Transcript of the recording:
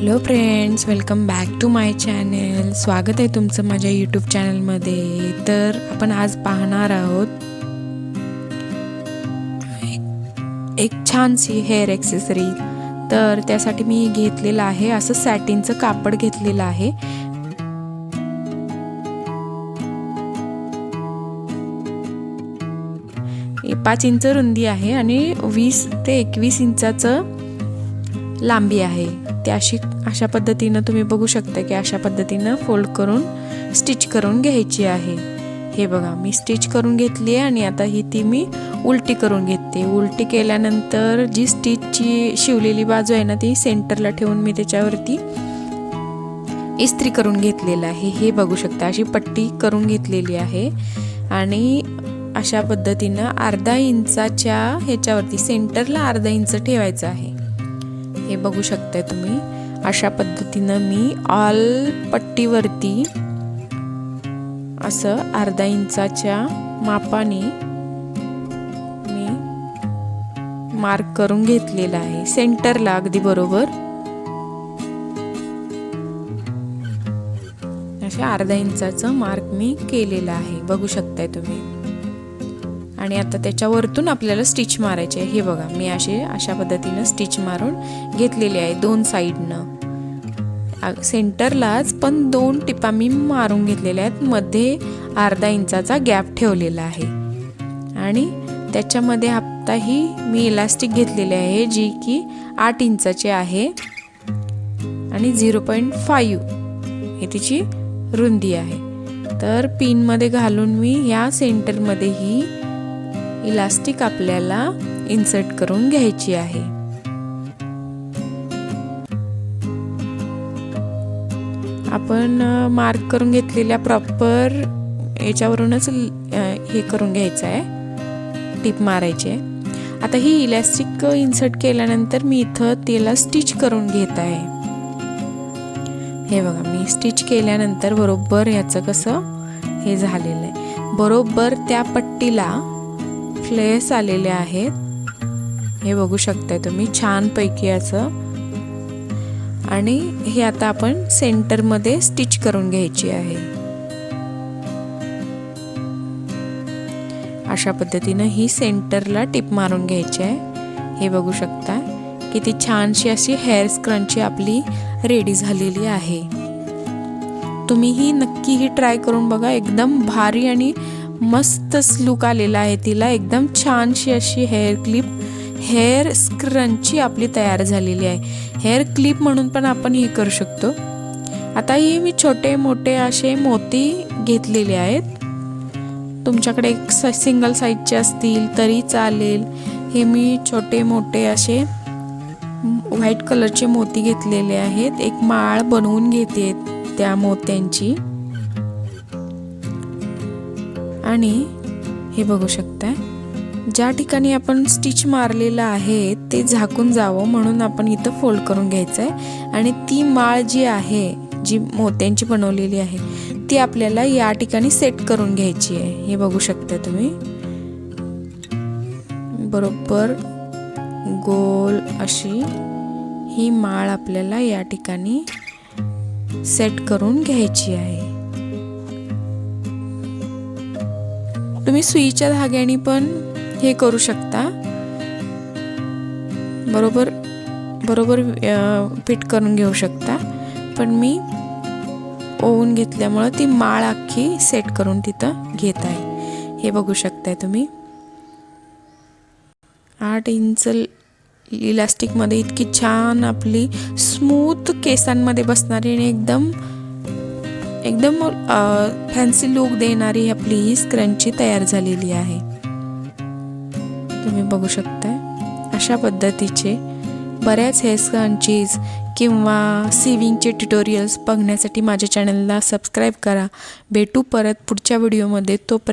Hello friends, welcome back to my channel. स्वागत आहे तुमचं माझ्या यूट्यूब चॅनलमध्ये. तर आपण आज पाहणार आहोत एक छानशी हेअर ॲक्सेसरी. तर त्यासाठी मी घेतलेलं आहे असं सॅटिनचं कापड घेतलेलं आहे. हे 5 इंच रुंदी आहे आणि 20 ते 21 इंचाचं लांबी आहे. ते अशा पद्धतीनं तुम्ही बघू शकता की अशा पद्धतीनं फोल्ड करून स्टिच करून घ्यायची आहे. हे बघा, मी स्टिच करून घेतली आहे आणि आता ती मी उलटी करून घेते. उलटी केल्यानंतर जी स्टिचची शिवलेली बाजू आहे ना, ती सेंटरला ठेवून मी त्याच्यावरती इस्त्री करून घेतलेलं आहे. हे बघू शकता, अशी पट्टी करून घेतलेली आहे आणि अशा पद्धतीनं अर्धा इंचाच्या ह्याच्यावरती सेंटरला अर्धा इंच ठेवायचं आहे. हे बघू शकताय तुम्ही. अशा पद्धतीनं मी ऑल पट्टीवरती असं अर्धा इंचाच्या मापाने मी मार्क करून घेतलेला आहे सेंटरला अगदी बरोबर. अशा अर्धा इंचाचं मार्क मी केलेलं आहे, बघू शकताय तुम्ही. आणि आता त्याच्यावरतून आपल्याला स्टिच मारायचे आहे. हे बघा, मी अशा पद्धतीनं स्टिच मारून घेतलेली आहे दोन साईडनं. सेंटरलाच पण 2 टिपा मी मारून घेतलेल्या आहेत. मध्ये अर्धा इंचाचा गॅप ठेवलेला आहे आणि त्याच्यामध्ये आत्ताही मी इलास्टिक घेतलेले आहे, जी की 8 इंचाचे आहे आणि 0.5 हे तिची रुंदी आहे. तर पिनमध्ये घालून मी ह्या सेंटरमध्ये ही इलास्टिक आपल्याला इन्सर्ट करून घ्यायची आहे. आपण मार्क करून घेतलेल्या प्रॉपर याच्यावरूनच हे करून घ्यायचं आहे, टिप मारायची आहे. आता ही इलास्टिक इन्सर्ट केल्यानंतर मी इथं त्याला स्टिच करून घेत आहे. हे बघा, मी स्टिच केल्यानंतर बरोबर ह्याचं कसं हे झालेलं आहे. बरोबर त्या पट्टीला फ्लेअर्स आलेले आहेत. हे बघू शकताय तुम्ही छानपैकी असं. आणि हे आता आपण सेंटरमध्ये स्टिच करून घ्यायची आहे. अशा पद्धतीनं ही सेंटरला टिप मारून घ्यायची आहे. हे बघू शकता किती छानशी अशी हेअर स्क्रंची आपली रेडी झालेली आहे. तुम्हीही नक्की ही ट्राय करून बघा. एकदम भारी आणि मस्तच लुक आलेला आहे तिला. एकदम छानशी अशी हेअर स्क्रंची आपली तयार झालेली आहे. हेअर क्लिप म्हणून पण आपण हे करू शकतो. आता ही मी छोटे मोठे असे मोती घेतलेले आहेत. तुमच्याकडे सिंगल साईजचे असतील तरी चालेल. हे मी छोटे मोठे असे व्हाईट कलरचे मोती घेतलेले आहेत. एक माळ बनवून घेते त्या मोत्यांची. आणि हे बघू शकता, ज्या ठिकाणी आपण स्टिच मारलेलं आहे ते झाकून जावं म्हणून आपण इथं फोल्ड करून घ्यायचं आहे. आणि ती माळ जी आहे, जी मोत्यांची बनवलेली आहे, ती आपल्याला या ठिकाणी सेट करून घ्यायची आहे. हे बघू शकता तुम्ही. बरोबर गोल अशी ही माळ आपल्याला या ठिकाणी सेट करून घ्यायची आहे. तुम्ही सुईच्या धाग्याने पण हे करू शकता. बरोबर फिट करून घेऊ शकता. पण मी ओवून घेतल्यामुळं ती माळ अख्खी सेट करून तिथं घेत आहे. हे बघू शकताय तुम्ही. 8 इंच इलास्टिकमध्ये इतकी छान आपली स्मूथ केसांमध्ये बसणारी आणि एकदम फॅन्सी लुक देणारी आपली ही स्क्रंची तयार झालेली आहे. तुम्ही बघू शकताय. अशा पद्धतीचे बऱ्याच हेअर स्क्रंचीज किंवा सिविंगचे ट्युटोरियल्स बघण्यासाठी माझ्या चॅनलला सबस्क्राईब करा. भेटू परत पुढच्या व्हिडिओमध्ये. तोपर्यंत